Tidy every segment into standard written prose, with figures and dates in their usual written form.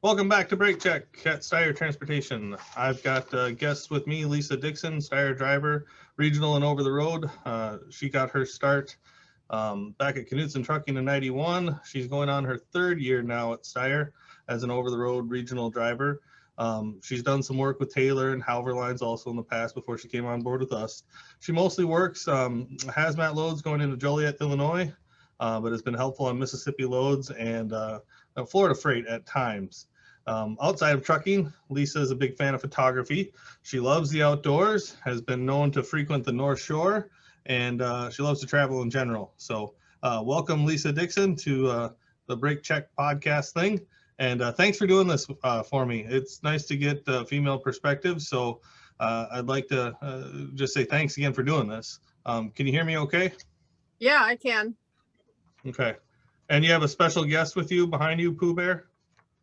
Welcome back to Brake Check at Styer Transportation. I've got guests with me, Lisa Dixon, Styer driver, regional and over the road. She got her start back at Knutson Trucking in '91. She's going on her third year now at Styer as an over the road regional driver. She's done some work with Taylor and Halver Lines also in the past before she came on board with us. She mostly works hazmat loads going into Joliet, Illinois, but has been helpful on Mississippi loads and Florida freight at times. Outside of trucking, Lisa is a big fan of photography. She loves the outdoors, has been known to frequent the North Shore, and she loves to travel in general. So welcome, Lisa Dixon, to the Brake Check podcast thing. And thanks for doing this for me. It's nice to get female perspective. So I'd like to just say thanks again for doing this. Can you hear me okay? Yeah, I can. Okay. And you have a special guest with you behind you, Pooh Bear?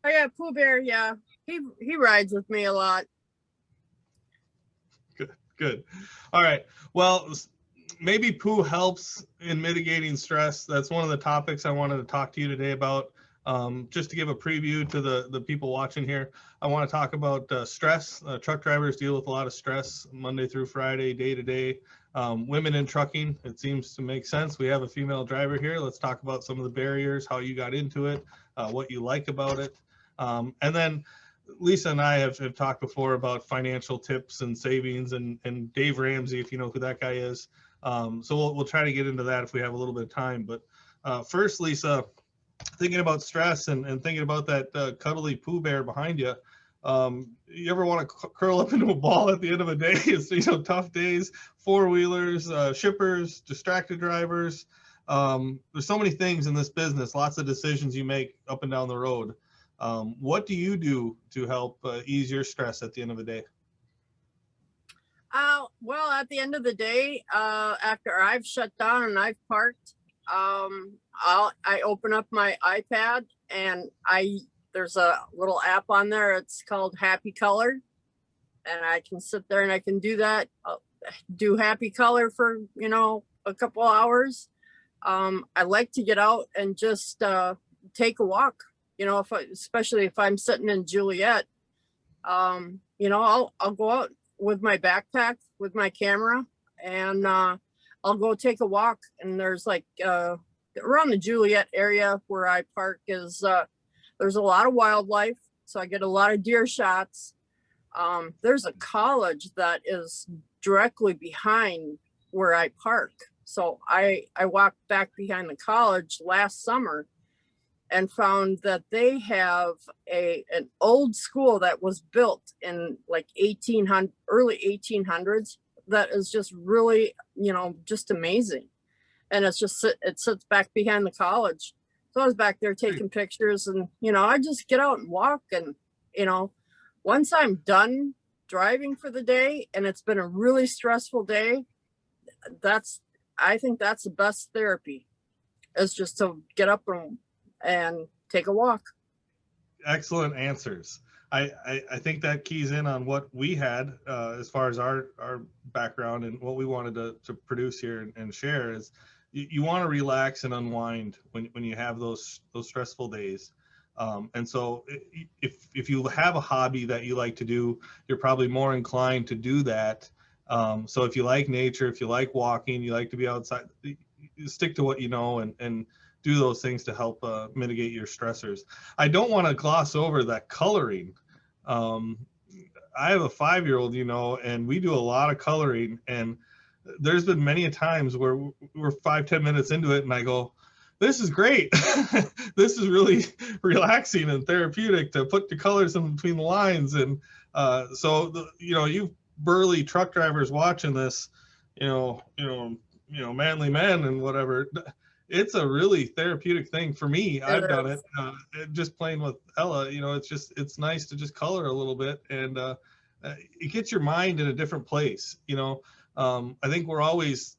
Oh yeah, Pooh Bear, yeah. He rides with me a lot. Good. All right. Well, maybe Pooh helps in mitigating stress. That's one of the topics I wanted to talk to you today about. Just to give a preview to the people watching here, I want to talk about stress. Truck drivers deal with a lot of stress Monday through Friday, day to day. Women in trucking, it seems to make sense. We have a female driver here. Let's talk about some of the barriers, how you got into it, what you like about it. And then Lisa and I have talked before about financial tips and savings and Dave Ramsey, if you know who that guy is. So we'll try to get into that if we have a little bit of time. But first, Lisa, thinking about stress and thinking about that cuddly Pooh Bear behind you, you ever want to curl up into a ball at the end of a day? It's, tough days, four-wheelers, shippers, distracted drivers. There's so many things in this business, lots of decisions you make up and down the road. What do you do to help ease your stress at the end of the day? Well, at the end of the day, after I've shut down and I've parked, I open up my iPad and there's a little app on there. It's called Happy Color, and I can sit there and I can do that. Do Happy Color for a couple hours. I like to get out and just take a walk. Especially if I'm sitting in Juliet, I'll go out with my backpack, with my camera, and I'll go take a walk. And there's around the Juliet area where I park is there's a lot of wildlife, so I get a lot of deer shots. There's a college that is directly behind where I park, so I walked back behind the college last summer and found that they have an old school that was built in early 1800s that is just really, just amazing. And it sits back behind the college. So I was back there taking pictures and, I just get out and walk. And, once I'm done driving for the day and it's been a really stressful day, I think that's the best therapy, is just to get up and take a walk. Excellent answers. I think that keys in on what we had as far as our background and what we wanted to produce here and share is you want to relax and unwind when you have those stressful days. And so if you have a hobby that you like to do, you're probably more inclined to do that. So if you like nature, if you like walking, you like to be outside, you stick to what you know and do those things to help mitigate your stressors. I don't want to gloss over that coloring. I have a 5-year-old, and we do a lot of coloring, and there's been many a times where we're 5-10 minutes into it and I go, this is great. This is really relaxing and therapeutic to put the colors in between the lines. And you burly truck drivers watching this, manly men and whatever, it's a really therapeutic thing for me. I've done it just playing with Ella. It's nice to just color a little bit, and it gets your mind in a different place. I think we're always,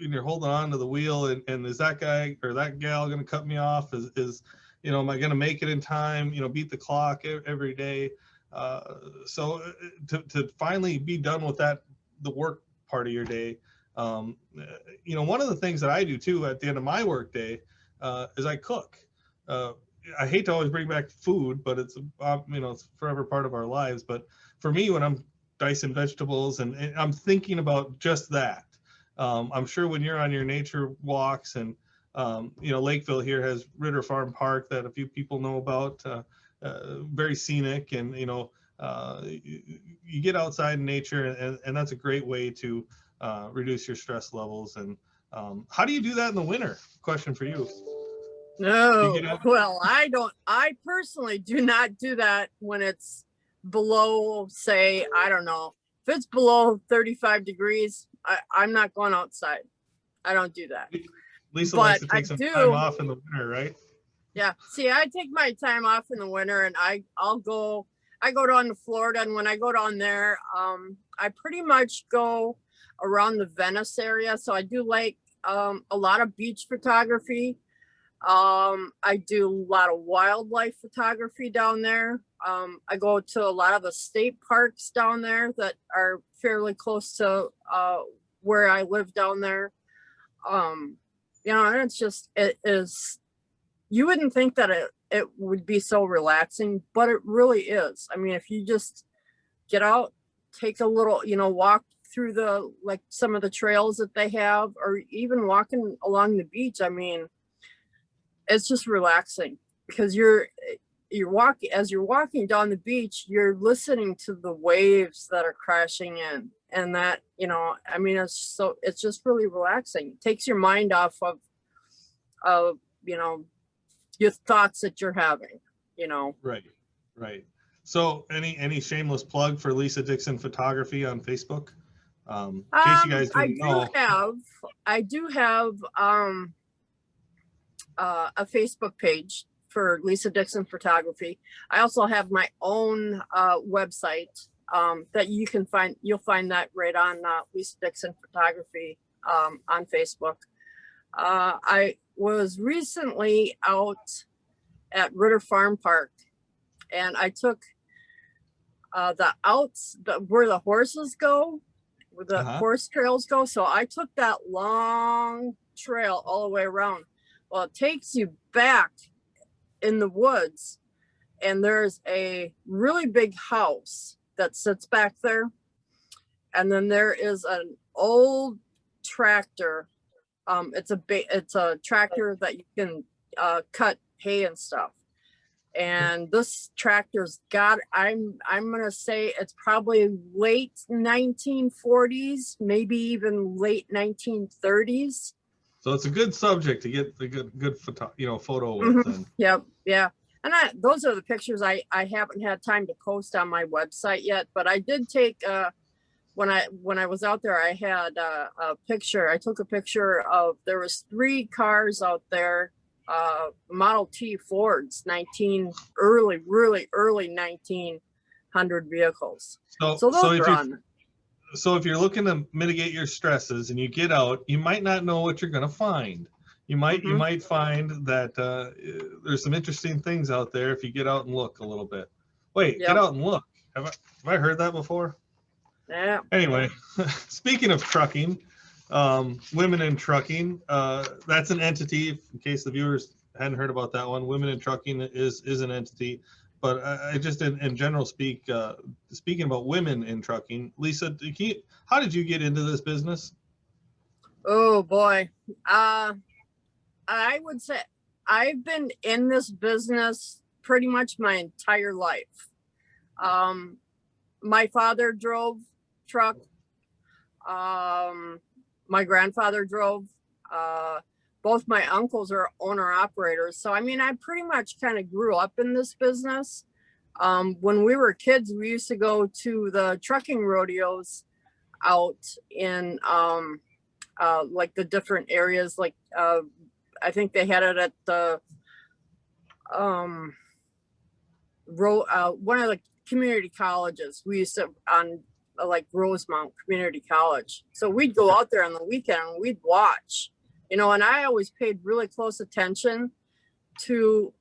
when you're holding on to the wheel and is that guy or that gal going to cut me off? Is am I going to make it in time? Beat the clock every day. So to finally be done with the work part of your day. One of the things that I do too at the end of my work day is I cook. I hate to always bring back food, but it's it's forever part of our lives. But for me, when I'm dicing vegetables and I'm thinking about just that, I'm sure when you're on your nature walks and Lakeville here has Ritter Farm Park that a few people know about, very scenic, and you get outside in nature, and that's a great way to reduce your stress levels. And how do you do that in the winter? Question for you. No, well, I personally do not do that when it's below, say, I don't know, if it's below 35 degrees, I'm not going outside. I don't do that. Lisa likes to take some time off in the winter, right? Yeah. See, I take my time off in the winter, and I go down to Florida, and when I go down there, I pretty much go around the Venice area. So I do like a lot of beach photography. I do a lot of wildlife photography down there. I go to a lot of the state parks down there that are fairly close to where I live down there. And it's just, it is, you wouldn't think that it would be so relaxing, but it really is. I mean, if you just get out, take a little, walk through some of the trails that they have, or even walking along the beach. I mean, it's just relaxing because as you're walking down the beach, you're listening to the waves that are crashing in, and that, I mean, it's just really relaxing. It takes your mind off of your thoughts that you're having, Right. So any shameless plug for Lisa Dixon Photography on Facebook? In case you guys didn't know. I do have a Facebook page for Lisa Dixon Photography. I also have my own website that you'll find that right on Lisa Dixon Photography on Facebook. I was recently out at Ritter Farm Park, and I took where the horses go, where the horse trails go. So I took that long trail all the way around. Well, it takes you back in the woods, and there's a really big house that sits back there. And then there is an old tractor. It's a tractor that you can cut hay and stuff. And this tractor's I'm gonna say it's probably late 1940s, maybe even late 1930s. So it's a good subject to get the good photo with. Mm-hmm. Yep, yeah. And those are the pictures I haven't had time to post on my website yet, but I did take when I was out there, I had a picture. I took a picture of, there was 3 cars out there, Model T Fords, really early 1900 vehicles. So those are on. So if you're looking to mitigate your stresses and you get out, you might not know what you're going to find. You might find that there's some interesting things out there if you get out and look a little bit. Wait, Get out and look. Have I heard that before? Yeah. Anyway, speaking of trucking, Women in Trucking, that's an entity. In case the viewers hadn't heard about that one, Women in Trucking is an entity. But I just in general speaking about women in trucking, Lisa, how did you get into this business? Oh boy, I would say I've been in this business pretty much my entire life. My father drove truck. My grandfather drove. Both my uncles are owner operators. So, I mean, I pretty much kind of grew up in this business. When we were kids, we used to go to the trucking rodeos out in like the different areas. Like I think they had it at the one of the community colleges. We used to on like Rosemount Community College. So we'd go out there on the weekend and we'd watch. And I always paid really close attention to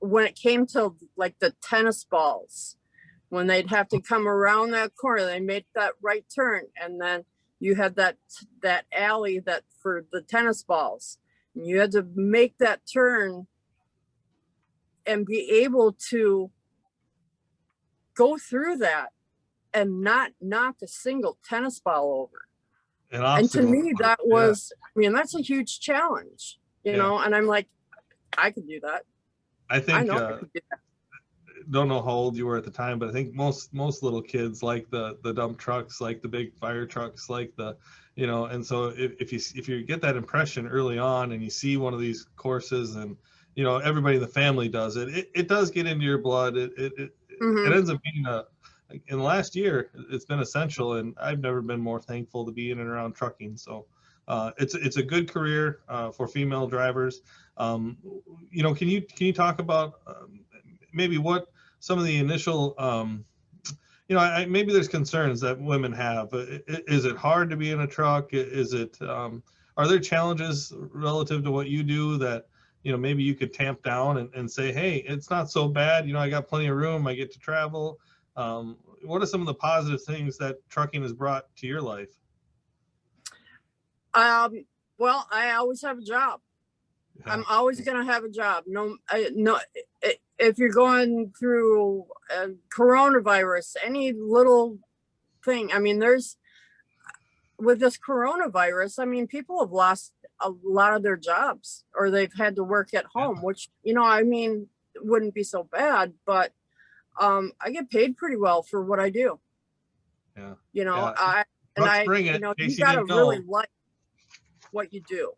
when it came to like the tennis balls, when they'd have to come around that corner, they made that right turn. And then you had that alley that for the tennis balls, and you had to make that turn and be able to go through that and not knock a single tennis ball over. An And to obstacle me, course. that was, I mean, that's a huge challenge, you Yeah. know, and I'm like, I could do that. I I think know I could do that. don't know how old you were at the time, but I think most little kids like the dump trucks, like the big fire trucks, like the, you know, and so if you get that impression early on and you see one of these courses and, you know, everybody in the family does it, it does get into your blood. It Mhm. ends up being in the last year, it's been essential, and I've never been more thankful to be in and around trucking. So it's a good career for female drivers. You know, can you talk about maybe what some of the initial, you know, maybe there's concerns that women have. Is it hard to be in a truck? Is it, are there challenges relative to what you do that, you know, maybe you could tamp down and say, hey, it's not so bad. You know, I got plenty of room. I get to travel. What are some of the positive things that trucking has brought to your life? Well, I always have a job. Yeah. I'm always going to have a job. If you're going through coronavirus, any little thing, I mean, with this coronavirus, I mean, people have lost a lot of their jobs, or they've had to work at home, which, you know, I mean, it wouldn't be so bad, but I get paid pretty well for what I do. Yeah. You know, Yeah. you know, you got to really like what you do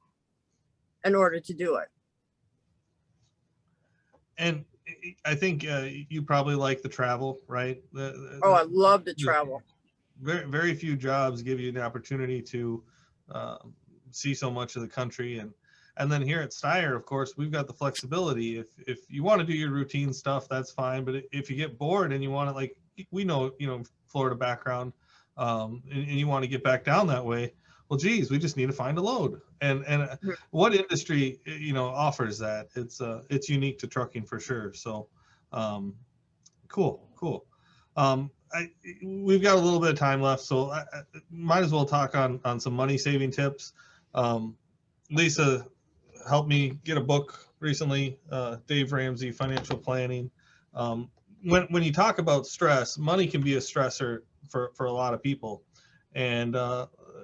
in order to do it. And I think you probably like the travel, right? Oh, I love to travel. Very, very few jobs give you the opportunity to see so much of the country. And then here at Styer, of course, we've got the flexibility. If you want to do your routine stuff, that's fine. But if you get bored and you want to, like, we know, you know, Florida background, and you want to get back down that way, well, geez, we just need to find a load. And what industry, you know, offers that? It's unique to trucking for sure. So cool. We've got a little bit of time left, so I might as well talk on some money saving tips. Lisa helped me get a book recently, Dave Ramsey, Financial Planning. When you talk about stress, money can be a stressor for a lot of people. And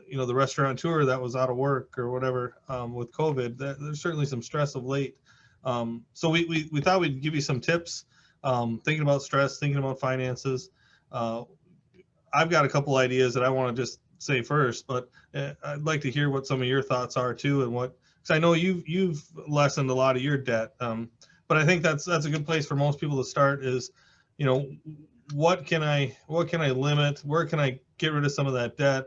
you know, the restaurateur that was out of work or whatever with COVID, there's certainly some stress of late. So we thought we'd give you some tips, thinking about stress, thinking about finances. I've got a couple ideas that I want to just say first, but I'd like to hear what some of your thoughts are too, and what, because I know you've lessened a lot of your debt, but I think that's a good place for most people to start. Is, you know, what can I limit? Where can I get rid of some of that debt?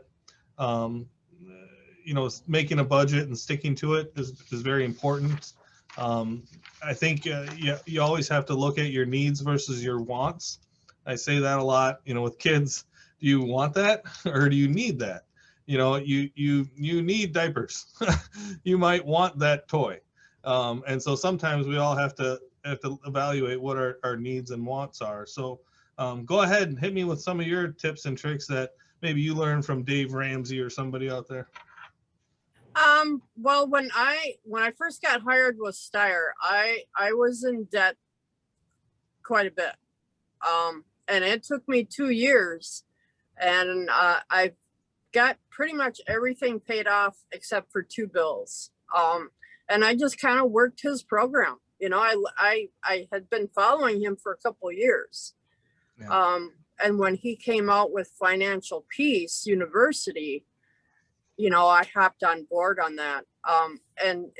You know, making a budget and sticking to it is very important. I think you always have to look at your needs versus your wants. I say that a lot, you know, with kids. Do you want that or do you need that? You know, you need diapers. You might want that toy. And so sometimes we all have to evaluate what our needs and wants are. So go ahead and hit me with some of your tips and tricks that maybe you learned from Dave Ramsey or somebody out there. Well, when I first got hired with Styer, I was in debt quite a bit. And it took me 2 years, and I've got pretty much everything paid off except for 2 bills. And I just kind of worked his program. You know, I had been following him for a couple of years. Yeah. And when he came out with Financial Peace University, you know, I hopped on board on that. And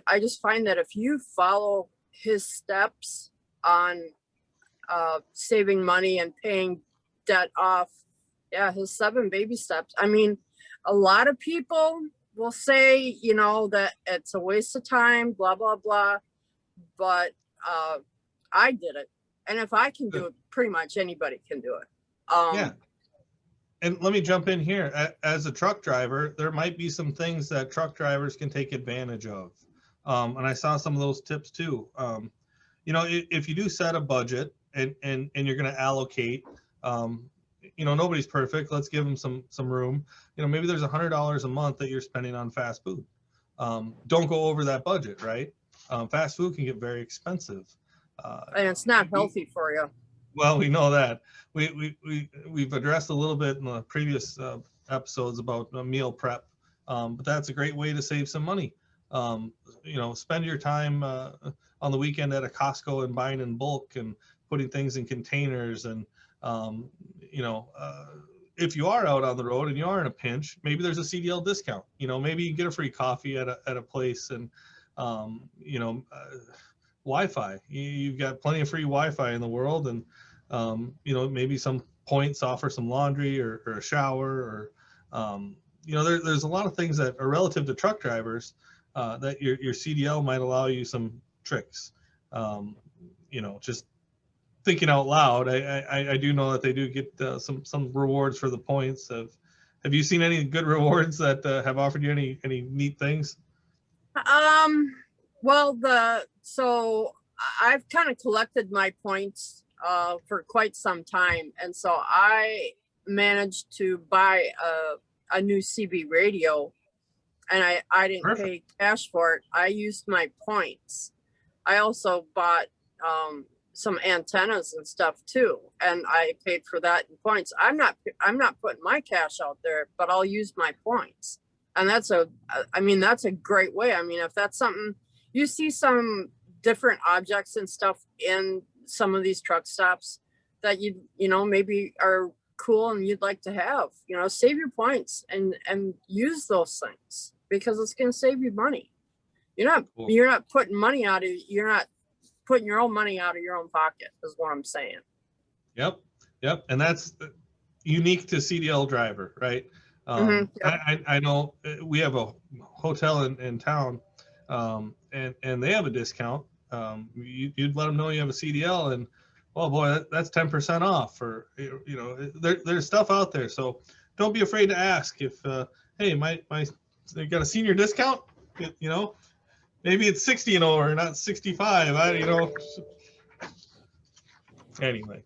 I just find that if you follow his steps on saving money and paying debt off, yeah, his 7 baby steps. I mean, a lot of people will say, you know, that it's a waste of time, blah, blah, blah. But I did it. And if I can do it, pretty much anybody can do it. Yeah. And let me jump in here. As a truck driver, there might be some things that truck drivers can take advantage of. And I saw some of those tips too. You know, if you do set a budget and you're going to allocate, you know, nobody's perfect. Let's give them some room. You know, maybe there's $100 a month that you're spending on fast food. Don't go over that budget, right? Fast food can get very expensive. And it's not healthy for you. Well, we know that. We've addressed a little bit in the previous episodes about meal prep, but that's a great way to save some money. Spend your time on the weekend at a Costco and buying in bulk and putting things in containers. And if you are out on the road and you are in a pinch, maybe there's a CDL discount. Maybe you get a free coffee at a place, and Wi-Fi. You've got plenty of free Wi-Fi in the world, and maybe some points offer some laundry or a shower, or there's a lot of things that are relative to truck drivers that your CDL might allow you some tricks. Just thinking out loud, I do know that they do get some rewards for the points. Have you seen any good rewards that have offered you any neat things? Well, so I've kind of collected my points for quite some time, and so I managed to buy a new CB radio, and I didn't Perfect. pay cash for it. I used my points. I also bought some antennas and stuff too, and I paid for that in points. I'm not putting my cash out there, but I'll use my points, and that's a great way. I mean, if that's something you see, some different objects and stuff in some of these truck stops that you maybe are cool and you'd like to have, save your points and use those things, because it's going to save you money. You're not putting money out of, you're not putting your own money out of your own pocket, is what I'm saying. Yep. And that's unique to CDL driver, right? Yep. I know we have a hotel in town, and they have a discount. You'd let them know you have a CDL, and oh boy, that's 10% off. Or there's stuff out there, so don't be afraid to ask if hey, they got a senior discount. Maybe it's 60 and over, not 65. Anyway,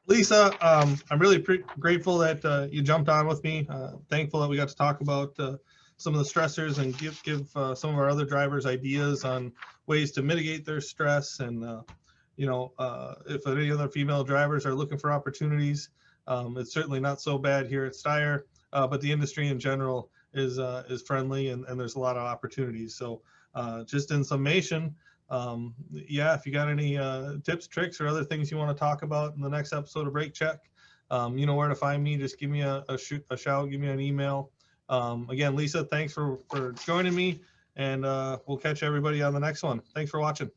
Lisa, I'm really grateful that you jumped on with me. Thankful that we got to talk about some of the stressors and give some of our other drivers ideas on ways to mitigate their stress. And if any other female drivers are looking for opportunities, it's certainly not so bad here at Styer, but the industry in general is friendly, and there's a lot of opportunities. So just in summation, if you got any tips, tricks, or other things you want to talk about in the next episode of Brake Check, you know where to find me. Just give me a shout, give me an email. Again, Lisa, thanks for joining me, and we'll catch everybody on the next one. Thanks for watching.